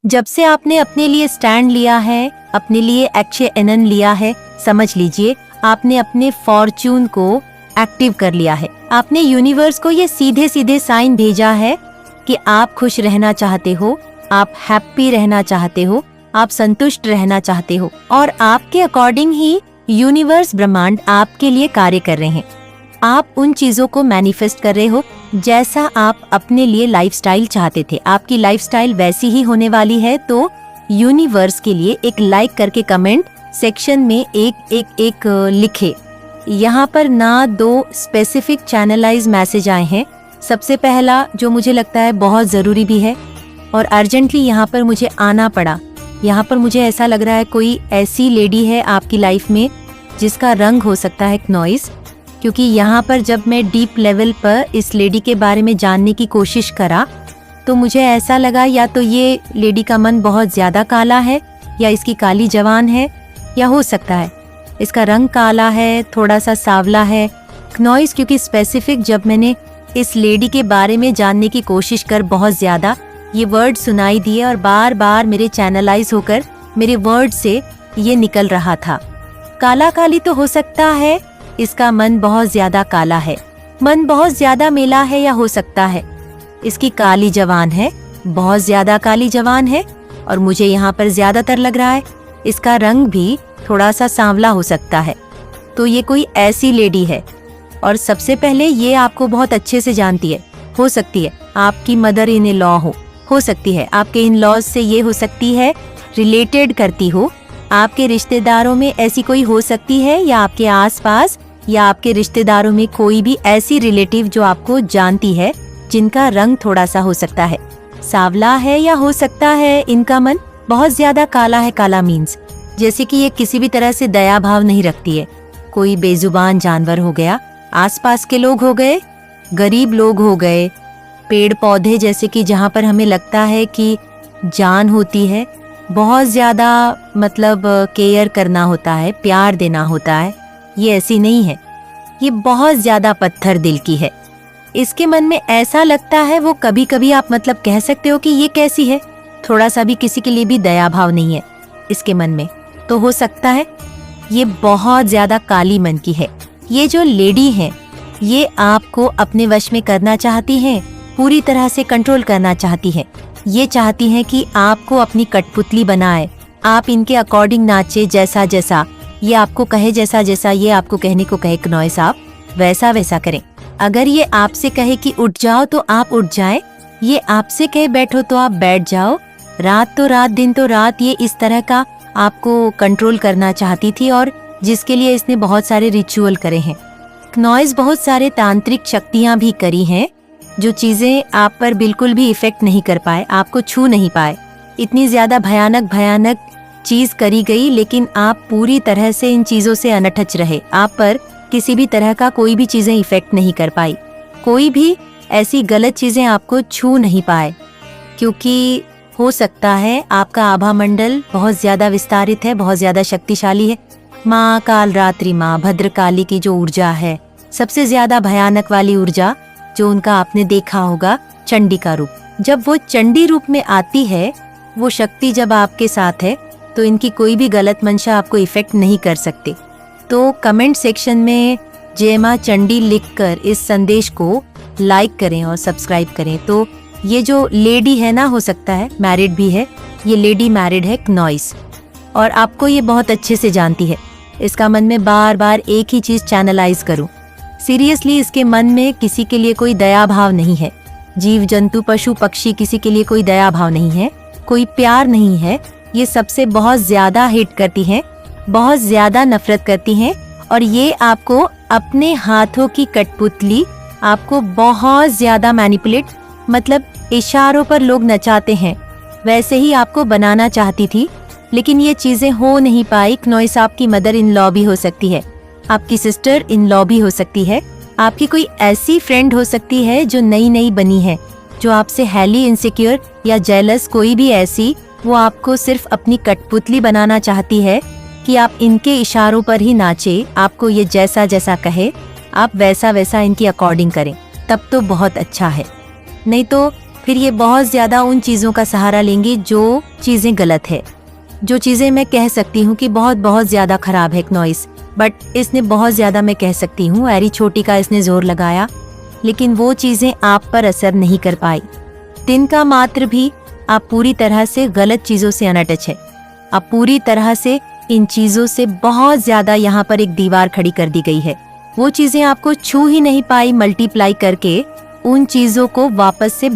जब से आपने अपने लिए स्टैंड लिया है, अपने लिए एक्शन लिया है, समझ लीजिए आपने अपने फॉर्च्यून को एक्टिव कर लिया है। आपने यूनिवर्स को ये सीधे सीधे साइन भेजा है कि आप खुश रहना चाहते हो, आप हैप्पी रहना चाहते हो, आप संतुष्ट रहना चाहते हो और आपके अकॉर्डिंग ही यूनिवर्स ब्रह्मांड आपके लिए कार्य कर रहे हैं। आप उन चीजों को मैनिफेस्ट कर रहे हो जैसा आप अपने लिए लाइफस्टाइल चाहते थे। आपकी लाइफस्टाइल वैसी ही होने वाली है। तो यूनिवर्स के लिए एक लाइक करके कमेंट सेक्शन में एक लिखे। यहाँ पर ना 2 स्पेसिफिक चैनलाइज मैसेज आए हैं। सबसे पहला जो मुझे लगता है बहुत ज़रूरी भी है और अर्जेंटली यहाँ पर मुझे आना पड़ा। यहाँ पर मुझे ऐसा लग रहा है कोई ऐसी लेडी है आपकी लाइफ में जिसका रंग हो सकता है नॉइस, क्योंकि यहाँ पर जब मैं डीप लेवल पर इस लेडी के बारे में जानने की कोशिश करा तो मुझे ऐसा लगा या तो ये लेडी का मन बहुत ज़्यादा काला है या इसकी काली जवान है, या हो सकता है इसका रंग काला है, थोड़ा सा सांवला है नॉइस। क्योंकि स्पेसिफिक जब मैंने इस लेडी के बारे में जानने की कोशिश कर बहुत ज़्यादा ये वर्ड सुनाई दिए और बार बार मेरे चैनलाइज होकर मेरे वर्ड से ये निकल रहा था। काला काली तो हो सकता है इसका मन बहुत ज्यादा काला है, मन बहुत ज्यादा मेला है, या हो सकता है इसकी काली जवान है, बहुत ज्यादा काली जवान है और मुझे यहाँ पर ज्यादातर लग रहा है इसका रंग भी थोड़ा सा सांवला हो सकता है। तो ये कोई ऐसी लेडी है और सबसे पहले ये आपको बहुत अच्छे से जानती है। हो सकती है आपकी मदर इन लॉ हो सकती है आपके इन लॉज से ये हो सकती है रिलेटेड करती हो, आपके रिश्तेदारों में ऐसी कोई हो सकती है, या आपके आसपास या आपके रिश्तेदारों में कोई भी ऐसी रिलेटिव जो आपको जानती है जिनका रंग थोड़ा सा हो सकता है सांवला है, या हो सकता है इनका मन बहुत ज्यादा काला है। काला मीन्स जैसे कि ये किसी भी तरह से दया भाव नहीं रखती है। कोई बेजुबान जानवर हो गया, आसपास के लोग हो गए, गरीब लोग हो गए, पेड़ पौधे जैसे कि जहाँ पर हमें लगता है कि जान होती है, बहुत ज्यादा मतलब केयर करना होता है, प्यार देना होता है, ये ऐसी नहीं है। ये बहुत ज्यादा पत्थर दिल की है। इसके मन में ऐसा लगता है वो कभी कभी आप मतलब कह सकते हो कि ये कैसी है, थोड़ा सा भी किसी के लिए भी दया भाव नहीं है इसके मन में। तो हो सकता है ये बहुत ज्यादा काली मन की है। ये जो लेडी है ये आपको अपने वश में करना चाहती हैं, पूरी तरह से कंट्रोल करना चाहती हैं। ये चाहती हैं कि आपको अपनी कठपुतली बनाए, आप इनके अकॉर्डिंग नाचे, जैसा जैसा ये आपको कहे, जैसा जैसा ये आपको कहने को कहे नॉइस आप वैसा वैसा करें। अगर ये आपसे कहे कि उठ जाओ तो आप उठ जाएं, ये आपसे कहे बैठो तो आप बैठ जाओ, रात तो रात दिन तो रात, ये इस तरह का आपको कंट्रोल करना चाहती थी और जिसके लिए इसने बहुत सारे रिचुअल करे हैं। नॉइस बहुत सारे तांत्रिक शक्तियां भी करी हैं जो चीजें आप पर बिल्कुल भी इफेक्ट नहीं कर पाए, आपको छू नहीं पाए। इतनी ज्यादा भयानक चीज करी गई लेकिन आप पूरी तरह से इन चीजों से अनटच रहे। आप पर किसी भी तरह का कोई भी चीजें इफेक्ट नहीं कर पाई, कोई भी ऐसी गलत चीजें आपको छू नहीं पाए, क्योंकि हो सकता है आपका आभा मंडल बहुत ज्यादा विस्तारित है, बहुत ज्यादा शक्तिशाली है। माँ कालरात्रि, माँ भद्रकाली की जो ऊर्जा है, सबसे ज्यादा भयानक वाली ऊर्जा जो उनका आपने देखा होगा, चंडी का रूप। जब वो चंडी रूप में आती है, वो शक्ति जब आपके साथ है तो इनकी कोई भी गलत मंशा आपको इफेक्ट नहीं कर सकते। तो कमेंट सेक्शन में जय मां चंडी लिखकर इस संदेश को लाइक करें और सब्सक्राइब करें। तो ये जो लेडी है ना, हो सकता है मैरिड भी है, ये लेडी मैरिड है नॉइस, और आपको ये बहुत अच्छे से जानती है। इसका मन में बार बार एक ही चीज चैनलाइज करूं, सीरियसली इसके मन में किसी के लिए कोई दया भाव नहीं है। जीव जंतु पशु पक्षी किसी के लिए कोई दया भाव नहीं है, कोई प्यार नहीं है। ये सबसे बहुत ज्यादा हेट करती हैं, बहुत ज्यादा नफरत करती हैं और ये आपको अपने हाथों की कठपुतली, आपको बहुत ज्यादा मैनिपुलेट, मतलब इशारों पर लोग नचाते हैं वैसे ही आपको बनाना चाहती थी, लेकिन ये चीजें हो नहीं पाई। नॉइस आपकी मदर इन लॉ भी हो सकती है, आपकी सिस्टर इन लॉ भी हो सकती है, आपकी कोई ऐसी फ्रेंड हो सकती है जो नई नई बनी है, जो आपसे हैली इनसिक्योर या जेलस, कोई भी ऐसी, वो आपको सिर्फ अपनी कठपुतली बनाना चाहती है कि आप इनके इशारों पर ही नाचे, आपको ये जैसा जैसा कहे आप वैसा वैसा इनकी अकॉर्डिंग करें, तब तो बहुत अच्छा है। नहीं तो फिर ये बहुत ज्यादा उन चीजों का सहारा लेंगे जो चीजें गलत है, जो चीजें मैं कह सकती हूँ कि बहुत बहुत ज्यादा खराब है नॉइस, बट इसने बहुत ज्यादा, मैं कह सकती हूँ, एरी छोटी का इसने जोर लगाया, लेकिन वो चीजें आप पर असर नहीं कर पाई। तिनका मात्र भी आप पूरी तरह से गलत चीजों से अनटच है। आप पूरी तरह से इन चीजों से बहुत ज्यादा, यहाँ पर एक दीवार खड़ी कर दी गई है। वो चीजें आपको छू ही नहीं पाई, मल्टीप्लाई करके उन चीजों को वापस से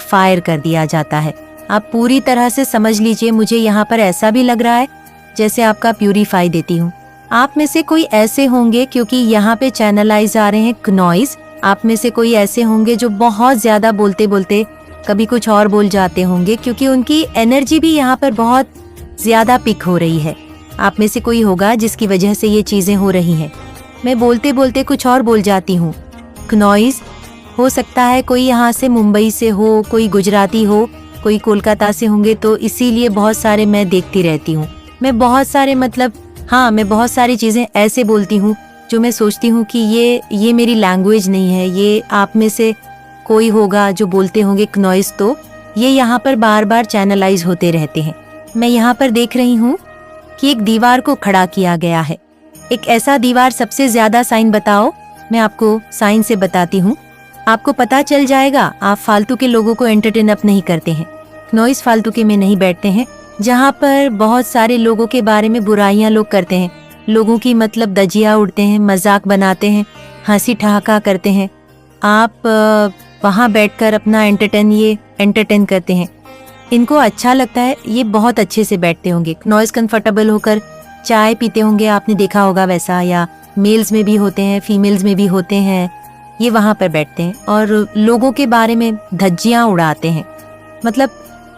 फायर कर दिया जाता है। आप पूरी तरह से समझ लीजिए, मुझे यहाँ पर ऐसा भी लग रहा है जैसे आपका प्यूरिफाई देती हूँ। आप में से कोई ऐसे होंगे, क्योंकि यहाँ पे चैनलाइज आ रहे हैं नॉइज, आप में से कोई ऐसे होंगे जो बहुत ज्यादा बोलते बोलते कभी कुछ और बोल जाते होंगे, क्योंकि उनकी एनर्जी भी यहाँ पर बहुत ज्यादा पिक हो रही है। आप में से कोई होगा जिसकी वजह से ये चीजें हो रही हैं। मैं बोलते बोलते कुछ और बोल जाती हूँ। नॉइज हो सकता है कोई यहाँ से मुंबई से हो, कोई गुजराती हो, कोई कोलकाता से होंगे, तो इसीलिए बहुत सारे मैं देखती रहती हूँ। मैं बहुत सारे मैं बहुत सारी चीजें ऐसे बोलती हूँ जो मैं सोचती हूँ कि ये मेरी लैंग्वेज नहीं है। ये आप में से कोई होगा जो बोलते होंगे नॉइज, तो ये यहाँ पर बार बार चैनलाइज होते रहते हैं। मैं यहाँ पर देख रही हूँ कि एक दीवार को खड़ा किया गया है। एक ऐसा दीवार, सबसे ज्यादा साइन बताओ, मैं आपको साइन से बताती हूँ, आपको पता चल जाएगा। आप फालतू के लोगों को एंटरटेन अप नहीं करते हैं। नॉइज फालतू के में नहीं बैठते हैं, जहाँ पर बहुत सारे लोगों के बारे में बुराइयां लोग करते हैं, लोगों की दजिया उड़ते हैं, मजाक बनाते हैं, हंसी ठहाका करते हैं। आप वहाँ बैठकर अपना एंटरटेन करते हैं। इनको अच्छा लगता है, ये बहुत अच्छे से बैठते होंगे, नॉइज कंफर्टेबल होकर चाय पीते होंगे, आपने देखा होगा वैसा, या मेल्स में भी होते हैं, फीमेल्स में भी होते हैं। ये वहाँ पर बैठते हैं और लोगों के बारे में धज्जियां उड़ाते हैं,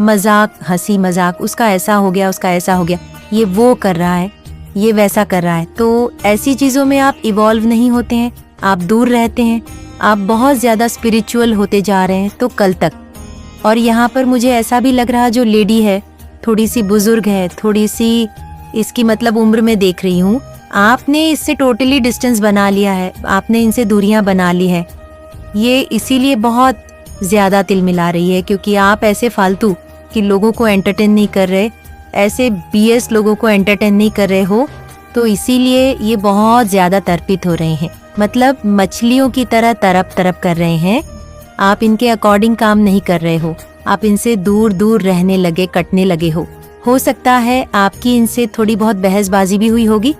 मजाक, हंसी मजाक, उसका ऐसा हो गया, उसका ऐसा हो गया, ये वो कर रहा है, ये वैसा कर रहा है। तो ऐसी चीजों में आप इवॉल्व नहीं होते हैं, आप दूर रहते हैं, आप बहुत ज्यादा स्पिरिचुअल होते जा रहे हैं, तो कल तक। और यहाँ पर मुझे ऐसा भी लग रहा, जो लेडी है थोड़ी सी बुजुर्ग है, थोड़ी सी इसकी उम्र में देख रही हूँ, आपने इससे टोटली डिस्टेंस बना लिया है, आपने इनसे दूरियां बना ली है। ये इसीलिए बहुत ज्यादा तिल मिला रही है, क्योंकि आप ऐसे फालतू कि लोगों को एंटरटेन नहीं कर रहे, ऐसे बीएस लोगों को एंटरटेन नहीं कर रहे हो, तो इसीलिए ये बहुत ज्यादा तर्पित हो रहे हैं। मछलियों की तरह तरप कर रहे हैं। आप इनके अकॉर्डिंग काम नहीं कर रहे हो, आप इनसे दूर दूर रहने लगे, कटने लगे हो सकता है आपकी इनसे थोड़ी बहुत बहसबाजी भी हुई होगी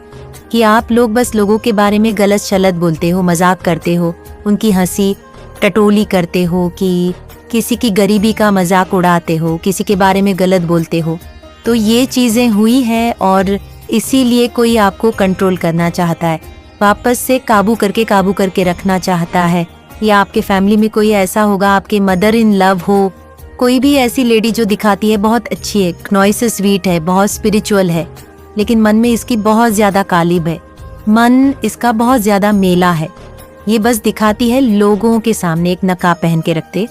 कि आप लोग बस लोगों के बारे में गलत शलत बोलते हो, मजाक करते हो, उनकी हंसी टटोली करते हो, कि किसी की गरीबी का मजाक उड़ाते हो, किसी के बारे में गलत बोलते हो। तो ये चीजें हुई है और इसीलिए कोई आपको कंट्रोल करना चाहता है, वापस से काबू करके रखना चाहता है। या आपके फैमिली में कोई ऐसा होगा, आपके मदर इन लव हो, कोई भी ऐसी लेडी जो दिखाती है बहुत अच्छी है, नॉइस से स्वीट है, बहुत स्पिरिचुअल है, लेकिन मन में इसकी बहुत ज्यादा कालिब है, मन इसका बहुत ज्यादा मेला है। ये बस दिखाती है लोगों के सामने, एक नकाब पहन के रखते,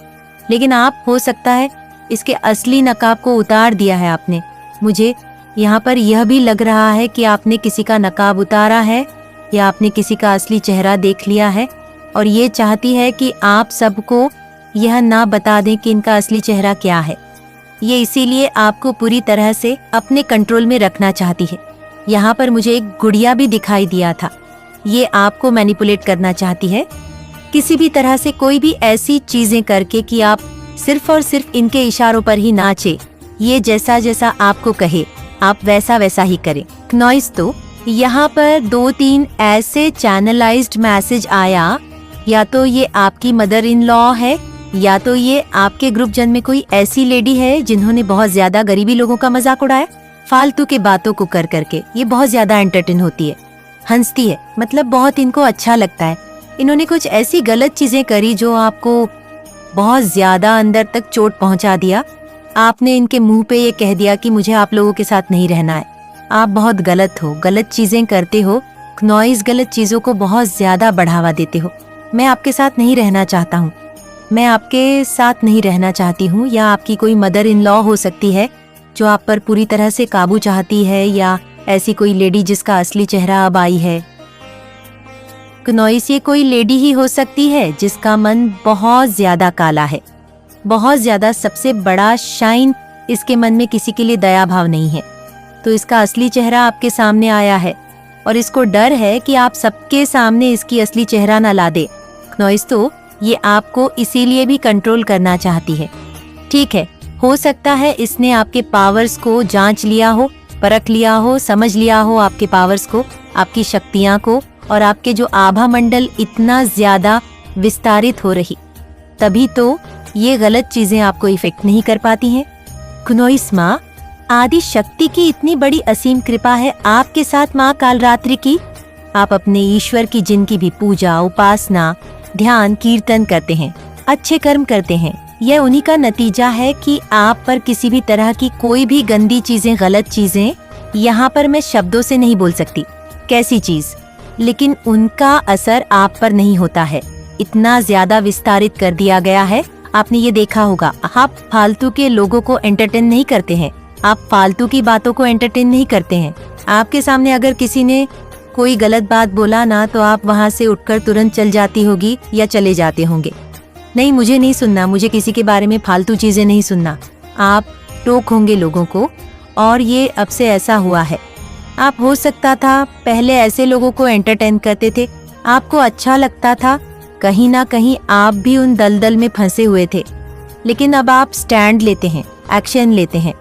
लेकिन आप हो सकता है इसके असली नकाब को उतार दिया है आपने। मुझे यहाँ पर यह भी लग रहा है कि आपने किसी का नकाब उतारा है, या आपने किसी का असली चेहरा देख लिया है, और ये चाहती है कि आप सबको यह ना बता दें कि इनका असली चेहरा क्या है। ये इसीलिए आपको पूरी तरह से अपने कंट्रोल में रखना चाहती है। यहाँ पर मुझे एक गुड़िया भी दिखाई दिया था, ये आपको मैनिपुलेट करना चाहती है किसी भी तरह से, कोई भी ऐसी चीजें करके कि आप सिर्फ और सिर्फ इनके इशारों पर ही नाचे, ये जैसा जैसा आपको कहे आप वैसा वैसा ही करें। नॉइस, तो यहाँ पर 2-3 ऐसे चैनलाइज्ड मैसेज आया, या तो ये आपकी मदर इन लॉ है, या तो ये आपके ग्रुप जन में कोई ऐसी लेडी है जिन्होंने बहुत ज्यादा गरीबी लोगों का मजाक उड़ाया, फालतू के बातों को कर करके। ये बहुत ज्यादा एंटरटेन होती है, हंसती है, बहुत इनको अच्छा लगता है। इन्होंने कुछ ऐसी गलत चीजें करी जो आपको बहुत ज्यादा अंदर तक चोट पहुंचा दिया। आपने इनके मुंह पे ये कह दिया कि मुझे आप लोगों के साथ नहीं रहना है, आप बहुत गलत हो, गलत चीजें करते हो, नॉइज गलत चीजों को बहुत ज्यादा बढ़ावा देते हो। मैं आपके साथ नहीं रहना चाहता हूँ, मैं आपके साथ नहीं रहना चाहती हूँ। या आपकी कोई मदर इन लॉ हो सकती है जो आप पर पूरी तरह से काबू चाहती है, या ऐसी कोई लेडी जिसका असली चेहरा अब आई है। नॉइस, ये कोई लेडी ही हो सकती है जिसका मन बहुत ज्यादा काला है, बहुत ज्यादा सबसे बड़ा शाइन इसके मन में किसी के लिए दया भाव नहीं है। तो इसका असली चेहरा आपके सामने आया है और इसको डर है कि आप सबके सामने इसकी असली चेहरा ना ला दे। क्नॉइस तो ये आपको इसीलिए भी कंट्रोल करना चाहती है। ठीक है, हो सकता है इसने आपके पावर्स को जांच लिया हो, परख लिया हो, समझ लिया हो आपके पावर्स को, आपकी शक्तियां को, और आपके जो आभा मंडल इतना ज्यादा विस्तारित हो रही, तभी तो ये गलत चीजें आपको इफेक्ट नहीं कर पाती हैं। क्नॉइस माँ, आदि शक्ति की इतनी बड़ी असीम कृपा है आपके साथ माँ कालरात्रि की। आप अपने ईश्वर की जिनकी भी पूजा, उपासना, ध्यान, कीर्तन करते हैं, अच्छे कर्म करते हैं, यह उन्हीं का नतीजा है कि आप पर किसी भी तरह की कोई भी गंदी चीजें, गलत चीजें, यहाँ पर मैं शब्दों से नहीं बोल सकती कैसी चीज, लेकिन उनका असर आप पर नहीं होता है। इतना ज्यादा विस्तारित कर दिया गया है। आपने ये देखा होगा, आप फालतू के लोगों को एंटरटेन नहीं करते हैं, आप फालतू की बातों को एंटरटेन नहीं करते हैं। आपके सामने अगर किसी ने कोई गलत बात बोला ना, तो आप वहाँ से उठकर तुरंत चल जाती होगी या चले जाते होंगे। नहीं, मुझे नहीं सुनना, मुझे किसी के बारे में फालतू चीजें नहीं सुनना। आप टोक होंगे लोगों को, और ये अब से ऐसा हुआ है। आप हो सकता था पहले ऐसे लोगों को एंटरटेन करते थे, आपको अच्छा लगता था, कहीं ना कहीं आप भी उन दलदल में फंसे हुए थे, लेकिन अब आप स्टैंड लेते हैं, एक्शन लेते हैं।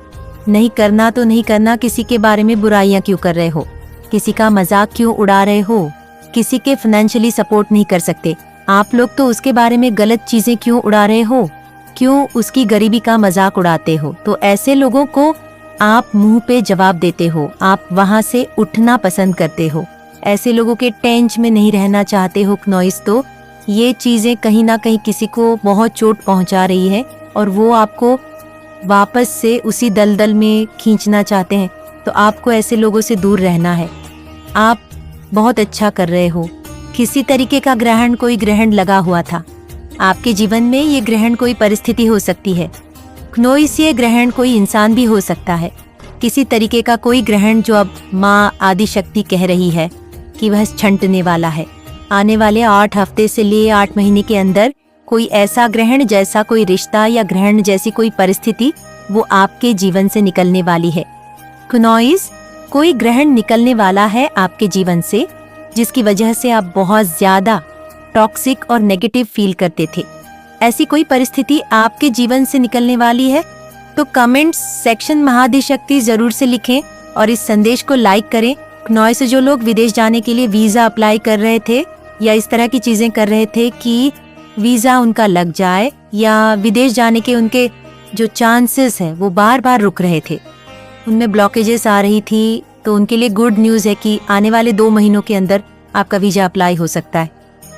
नहीं करना तो नहीं करना, किसी के बारे में बुराइयां क्यों कर रहे हो, किसी का मजाक क्यों उड़ा रहे हो, किसी के फाइनेंशियली सपोर्ट नहीं कर सकते आप लोग, तो उसके बारे में गलत चीजें क्यों उड़ा रहे हो, क्यों उसकी गरीबी का मजाक उड़ाते हो। तो ऐसे लोगों को आप मुंह पे जवाब देते हो, आप वहां से उठना पसंद करते हो, ऐसे लोगों के टेंच में नहीं रहना चाहते हो। क्नॉइस तो ये चीजें कहीं ना कहीं किसी को बहुत चोट पहुंचा रही है और वो आपको वापस से उसी दलदल में खींचना चाहते हैं, तो आपको ऐसे लोगों से दूर रहना है। आप बहुत अच्छा कर रहे हो। किसी तरीके का ग्रहण, कोई ग्रहण लगा हुआ था आपके जीवन में, ये ग्रहण कोई परिस्थिति हो सकती है। क्नॉइस, ये ग्रहण कोई इंसान भी हो सकता है, किसी तरीके का कोई ग्रहण जो अब माँ आदि शक्ति कह रही है कि वह छंटने वाला है। आने वाले 8 हफ्ते से ले 8 महीने के अंदर कोई ऐसा ग्रहण जैसा कोई रिश्ता या ग्रहण जैसी कोई परिस्थिति वो आपके जीवन से निकलने वाली है। क्नॉइस, कोई ग्रहण निकलने वाला है आपके जीवन से, जिसकी वजह से आप बहुत ज्यादा टॉक्सिक और नेगेटिव फील करते थे। ऐसी कोई परिस्थिति आपके जीवन से निकलने वाली है, तो कमेंट सेक्शन महादिशक्ति जरूर से लिखें और इस संदेश को लाइक करें। क्नॉइस, जो लोग विदेश जाने के लिए वीजा अप्लाई कर रहे थे या इस तरह की चीजें कर रहे थे कि वीजा उनका लग जाए या विदेश जाने के उनके जो चांसेस है वो बार बार रुक रहे थे, उनमें ब्लॉकेजेस आ रही थी, तो उनके लिए गुड न्यूज़ है कि आने वाले 2 महीनों के अंदर आपका वीजा अप्लाई हो सकता है।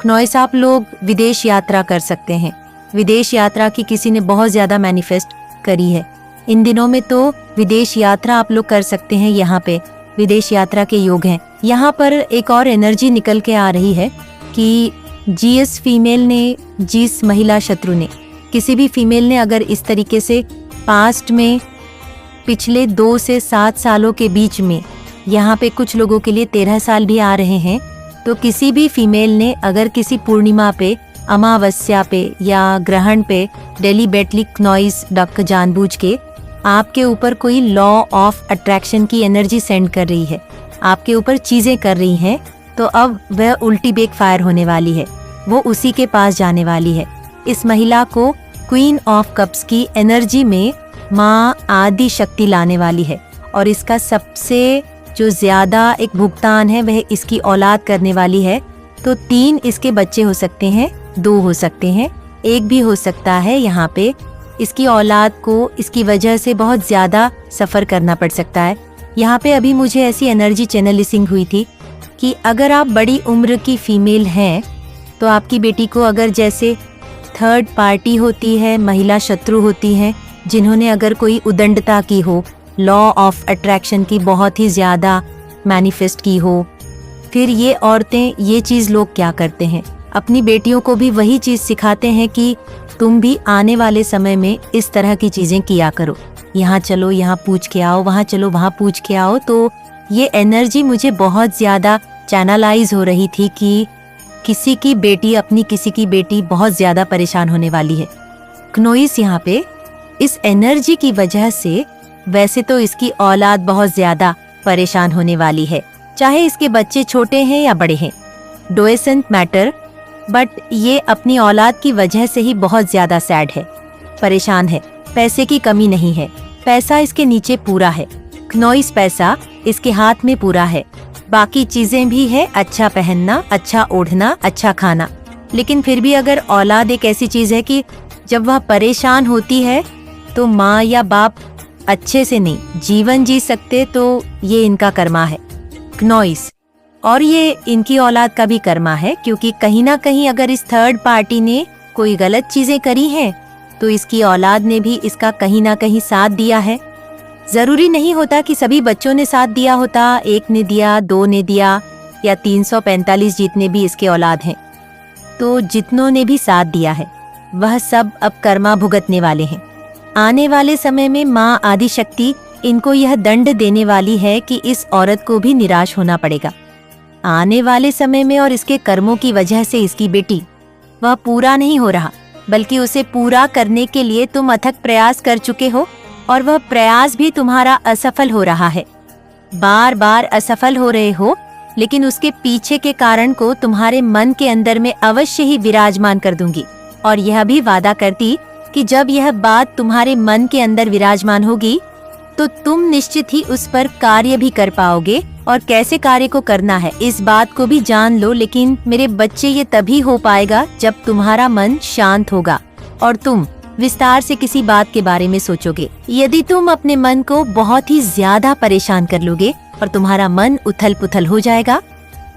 क्नॉइस, आप लोग विदेश यात्रा कर सकते हैं। विदेश यात्रा की किसी ने बहुत ज्यादा मैनिफेस्ट करी है। इन दिनों में तो विदेश यात्रा आप लोग कर सकते हैं। यहाँ पे विदेश यात्रा के योग हैं। यहाँ पर एक और एनर्जी निकल के आ रही है कि जिस फीमेल ने, जिस महिला शत्रु ने, किसी भी फीमेल ने अगर इस तरीके से पास्ट में पिछले 2 से 7 सालों के बीच में, यहाँ पे कुछ लोगों के लिए 13 साल भी आ रहे हैं, तो किसी भी फीमेल ने अगर किसी पूर्णिमा पे, अमावस्या पे या ग्रहण पे डेलीबेटली क्नॉइस डक जानबूझ के आपके ऊपर कोई लॉ ऑफ अट्रैक्शन की एनर्जी सेंड कर रही है, आपके ऊपर चीजें कर रही हैं, तो अब वह उल्टी बेक फायर होने वाली है, वो उसी के पास जाने वाली है। इस महिला को क्वीन ऑफ कप्स की एनर्जी में माँ आदि शक्ति लाने वाली है, और इसका सबसे जो ज्यादा एक भुगतान है वह इसकी औलाद करने वाली है। तो 3 इसके बच्चे हो सकते हैं, 2 हो सकते हैं, 1 भी हो सकता है। यहाँ पे इसकी औलाद को इसकी वजह से बहुत ज्यादा सफर करना पड़ सकता है। यहाँ पे अभी मुझे ऐसी एनर्जी चैनलिंग हुई थी कि अगर आप बड़ी उम्र की फीमेल हैं, तो आपकी बेटी को अगर जैसे थर्ड पार्टी होती है, महिला शत्रु होती हैं, जिन्होंने अगर कोई उदंडता की हो, लॉ ऑफ अट्रैक्शन की बहुत ही ज्यादा मैनिफेस्ट की हो, फिर ये औरतें, ये चीज लोग क्या करते हैं, अपनी बेटियों को भी वही चीज सिखाते हैं कि तुम भी आने वाले समय में इस तरह की चीजें किया करो, यहाँ चलो, यहाँ पूछ के आओ, वहाँ चलो, वहाँ पूछ के आओ। तो ये एनर्जी मुझे बहुत ज्यादा चैनलाइज हो रही थी कि किसी की बेटी, अपनी किसी की बेटी बहुत ज्यादा परेशान होने वाली है। क्नोइस यहाँ पे इस एनर्जी की वजह से वैसे तो इसकी औलाद बहुत ज्यादा परेशान होने वाली है, चाहे इसके बच्चे छोटे हैं या बड़े हैं, डोएसेंट मैटर, बट ये अपनी औलाद की वजह से ही बहुत ज्यादा सैड है, परेशान है। पैसे की कमी नहीं है, पैसा इसके नीचे पूरा है, क्नोइस पैसा इसके हाथ में पूरा है, बाकी चीजें भी है, अच्छा पहनना, अच्छा ओढ़ना, अच्छा खाना। लेकिन फिर भी अगर औलाद एक ऐसी चीज है कि जब वह परेशान होती है तो माँ या बाप अच्छे से नहीं जीवन जी सकते, तो ये इनका कर्मा है क्नोइस, और ये इनकी औलाद का भी कर्मा है, क्योंकि कहीं ना कहीं अगर इस थर्ड पार्टी ने कोई गलत चीजें करी हैं तो इसकी औलाद ने भी इसका कहीं ना कहीं साथ दिया है। जरूरी नहीं होता कि सभी बच्चों ने साथ दिया होता, एक ने दिया, दो ने दिया, या 345 जितने भी इसके औलाद हैं, तो जितनों ने भी साथ दिया है वह सब अब कर्मा भुगतने वाले हैं। आने वाले समय में माँ आदिशक्ति इनको यह दंड देने वाली है कि इस औरत को भी निराश होना पड़ेगा आने वाले समय में, और इसके कर्मों की वजह से इसकी बेटी वह पूरा नहीं हो रहा, बल्कि उसे पूरा करने के लिए तुम अथक प्रयास कर चुके हो, और वह प्रयास भी तुम्हारा असफल हो रहा है, बार बार असफल हो रहे हो, लेकिन उसके पीछे के कारण को तुम्हारे मन के अंदर में अवश्य ही विराजमान कर दूंगी, और यह भी वादा करती कि जब यह बात तुम्हारे मन के अंदर विराजमान होगी तो तुम निश्चित ही उस पर कार्य भी कर पाओगे, और कैसे कार्य को करना है इस बात को भी जान लो। लेकिन मेरे बच्चे, ये तभी हो पाएगा जब तुम्हारा मन शांत होगा और तुम विस्तार से किसी बात के बारे में सोचोगे। यदि तुम अपने मन को बहुत ही ज्यादा परेशान कर लोगे और तुम्हारा मन उथल पुथल हो जाएगा,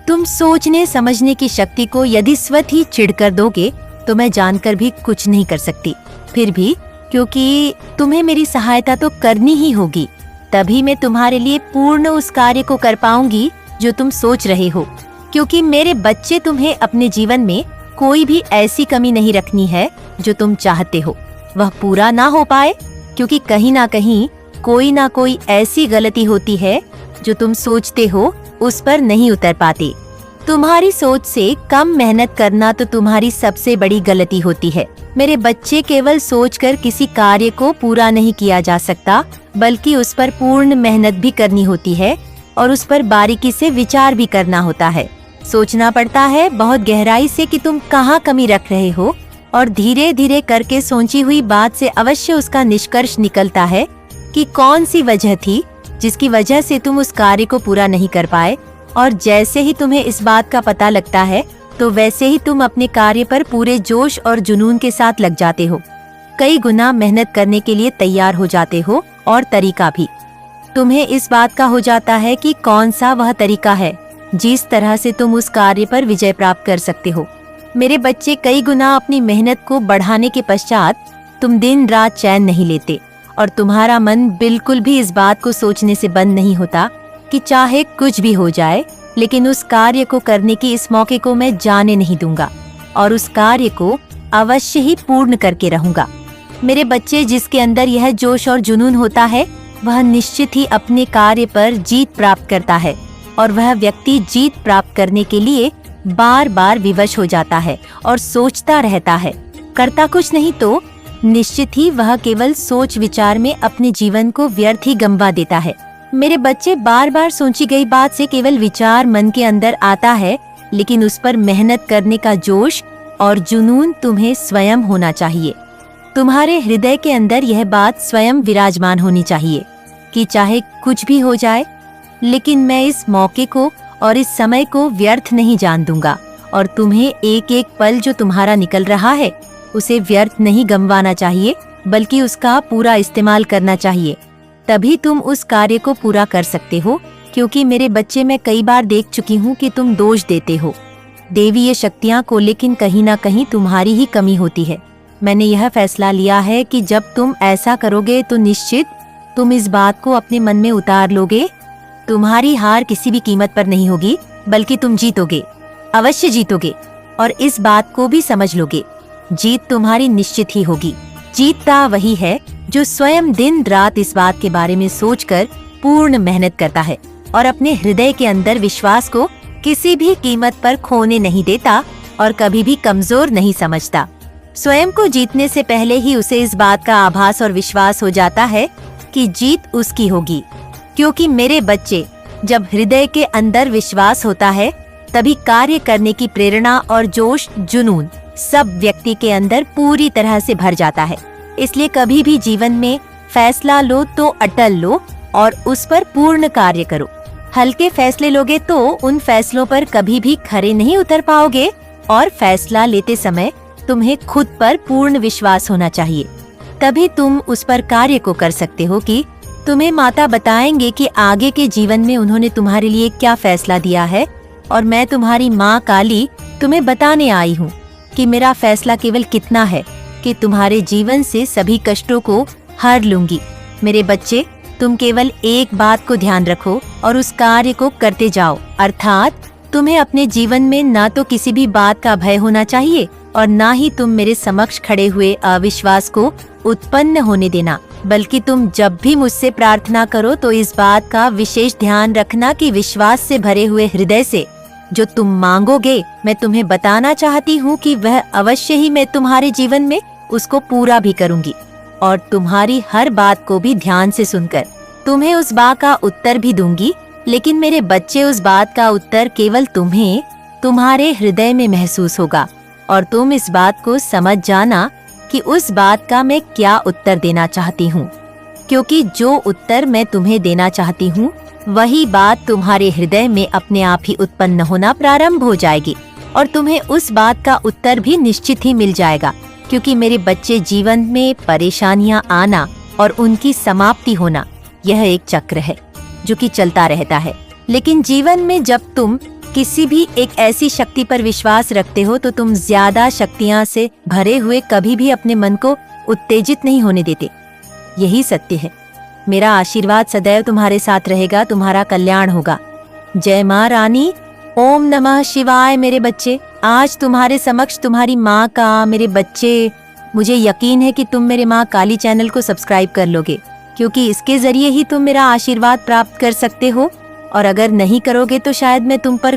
तुम सोचने समझने की शक्ति को यदि स्वतः ही चिढ़ कर दोगे तो मैं जानकर भी कुछ नहीं कर सकती। फिर भी क्योंकि तुम्हें मेरी सहायता तो करनी ही होगी, तभी मैं तुम्हारे लिए पूर्ण उस कार्य को कर पाऊंगी जो तुम सोच रहे हो, क्योंकि मेरे बच्चे, तुम्हें अपने जीवन में कोई भी ऐसी कमी नहीं रखनी है जो तुम चाहते हो वह पूरा ना हो पाए, क्योंकि कहीं ना कहीं कोई ना कोई ऐसी गलती होती है जो तुम सोचते हो उस पर नहीं उतर पाते। तुम्हारी सोच से कम मेहनत करना तो तुम्हारी सबसे बड़ी गलती होती है। मेरे बच्चे, केवल सोचकर किसी कार्य को पूरा नहीं किया जा सकता, बल्कि उस पर पूर्ण मेहनत भी करनी होती है और उस पर बारीकी से विचार भी करना होता है। सोचना पड़ता है बहुत गहराई से कि तुम कहाँ कमी रख रहे हो, और धीरे धीरे करके सोची हुई बात से अवश्य उसका निष्कर्ष निकलता है कि कौन सी वजह थी जिसकी वजह से तुम उस कार्य को पूरा नहीं कर पाए। और जैसे ही तुम्हें इस बात का पता लगता है तो वैसे ही तुम अपने कार्य पर पूरे जोश और जुनून के साथ लग जाते हो, कई गुना मेहनत करने के लिए तैयार हो जाते हो, और तरीका भी तुम्हें इस बात का हो जाता है कि कौन सा वह तरीका है जिस तरह से तुम उस कार्य पर विजय प्राप्त कर सकते हो। मेरे बच्चे, कई गुना अपनी मेहनत को बढ़ाने के पश्चात तुम दिन रात चैन नहीं लेते, और तुम्हारा मन बिल्कुल भी इस बात को सोचने से बंद नहीं होता कि चाहे कुछ भी हो जाए, लेकिन उस कार्य को करने की इस मौके को मैं जाने नहीं दूंगा, और उस कार्य को अवश्य ही पूर्ण करके रहूंगा। मेरे बच्चे, जिसके अंदर यह जोश और जुनून होता है वह निश्चित ही अपने कार्य पर जीत प्राप्त करता है, और वह व्यक्ति जीत प्राप्त करने के लिए बार बार विवश हो जाता है और सोचता रहता है, करता कुछ नहीं तो निश्चित ही वह केवल सोच विचार में अपने जीवन को व्यर्थ ही गंवा देता है। मेरे बच्चे, बार बार सोची गई बात से केवल विचार मन के अंदर आता है, लेकिन उस पर मेहनत करने का जोश और जुनून तुम्हें स्वयं होना चाहिए। तुम्हारे हृदय के अंदर यह बात स्वयं विराजमान होनी चाहिए कि चाहे कुछ भी हो जाए, लेकिन मैं इस मौके को और इस समय को व्यर्थ नहीं जान दूंगा, और तुम्हें एक एक पल जो तुम्हारा निकल रहा है उसे व्यर्थ नहीं गंवाना चाहिए, बल्कि उसका पूरा इस्तेमाल करना चाहिए। तभी तुम उस कार्य को पूरा कर सकते हो, क्योंकि मेरे बच्चे, मैं कई बार देख चुकी हूँ कि तुम दोष देते हो देवीय शक्तियाँ को, लेकिन कहीं ना कहीं तुम्हारी ही कमी होती है। मैंने यह फैसला लिया है कि जब तुम ऐसा करोगे तो निश्चित तुम इस बात को अपने मन में उतार लोगे। तुम्हारी हार किसी भी कीमत पर नहीं होगी, बल्कि तुम जीतोगे, अवश्य जीतोगे, और इस बात को भी समझ लोगे। जीत तुम्हारी निश्चित ही होगी। जीतता वही है जो स्वयं दिन रात इस बात के बारे में सोचकर पूर्ण मेहनत करता है और अपने हृदय के अंदर विश्वास को किसी भी कीमत पर खोने नहीं देता और कभी भी कमजोर नहीं समझता। स्वयं को जीतने से पहले ही उसे इस बात का आभास और विश्वास हो जाता है कि जीत उसकी होगी। क्योंकि मेरे बच्चे, जब हृदय के अंदर विश्वास होता है तभी कार्य करने की प्रेरणा और जोश, जुनून सब व्यक्ति के अंदर पूरी तरह से भर जाता है। इसलिए कभी भी जीवन में फैसला लो तो अटल लो और उस पर पूर्ण कार्य करो। हल्के फैसले लोगे तो उन फैसलों पर कभी भी खरे नहीं उतर पाओगे और फैसला लेते समय तुम्हें खुद पर पूर्ण विश्वास होना चाहिए। तभी तुम उस पर कार्य को कर सकते हो कि तुम्हें माता बताएंगे कि आगे के जीवन में उन्होंने तुम्हारे लिए क्या फैसला दिया है और मैं तुम्हारी माँ काली तुम्हें बताने आई हूँ कि मेरा फैसला केवल कितना है कि तुम्हारे जीवन से सभी कष्टों को हर लूंगी। मेरे बच्चे, तुम केवल एक बात को ध्यान रखो और उस कार्य को करते जाओ, अर्थात तुम्हें अपने जीवन में ना तो किसी भी बात का भय होना चाहिए और ना ही तुम मेरे समक्ष खड़े हुए अविश्वास को उत्पन्न होने देना, बल्कि तुम जब भी मुझसे प्रार्थना करो तो इस बात का विशेष ध्यान रखना कि विश्वास से भरे हुए हृदय से जो तुम मांगोगे, मैं तुम्हें बताना चाहती हूँ कि वह अवश्य ही मैं तुम्हारे जीवन में उसको पूरा भी करूँगी और तुम्हारी हर बात को भी ध्यान से सुनकर तुम्हें उस बात का उत्तर भी दूंगी। लेकिन मेरे बच्चे, उस बात का उत्तर केवल तुम्हें तुम्हारे हृदय में महसूस होगा और तुम इस बात को समझ जाना कि उस बात का मैं क्या उत्तर देना चाहती हूँ, क्योंकि जो उत्तर मैं तुम्हें देना चाहती हूँ वही बात तुम्हारे हृदय में अपने आप ही उत्पन्न होना प्रारंभ हो जाएगी और तुम्हें उस बात का उत्तर भी निश्चित ही मिल जाएगा। क्योंकि मेरे बच्चे, जीवन में परेशानियां आना और उनकी समाप्ति होना यह एक चक्र है जो कि चलता रहता है। लेकिन जीवन में जब तुम किसी भी एक ऐसी शक्ति पर विश्वास रखते हो तो तुम ज्यादा शक्तियां से भरे हुए कभी भी अपने मन को उत्तेजित नहीं होने देते। यही सत्य है। मेरा आशीर्वाद सदैव तुम्हारे साथ रहेगा, तुम्हारा कल्याण होगा। जय माँ रानी। ओम नमः शिवाय। मेरे बच्चे, आज तुम्हारे समक्ष तुम्हारी माँ का, मेरे बच्चे, मुझे यकीन है कि तुम मेरे माँ काली चैनल को सब्सक्राइब कर लोगे, क्योंकि इसके जरिए ही तुम मेरा आशीर्वाद प्राप्त कर सकते हो और अगर नहीं करोगे तो शायद मैं तुम पर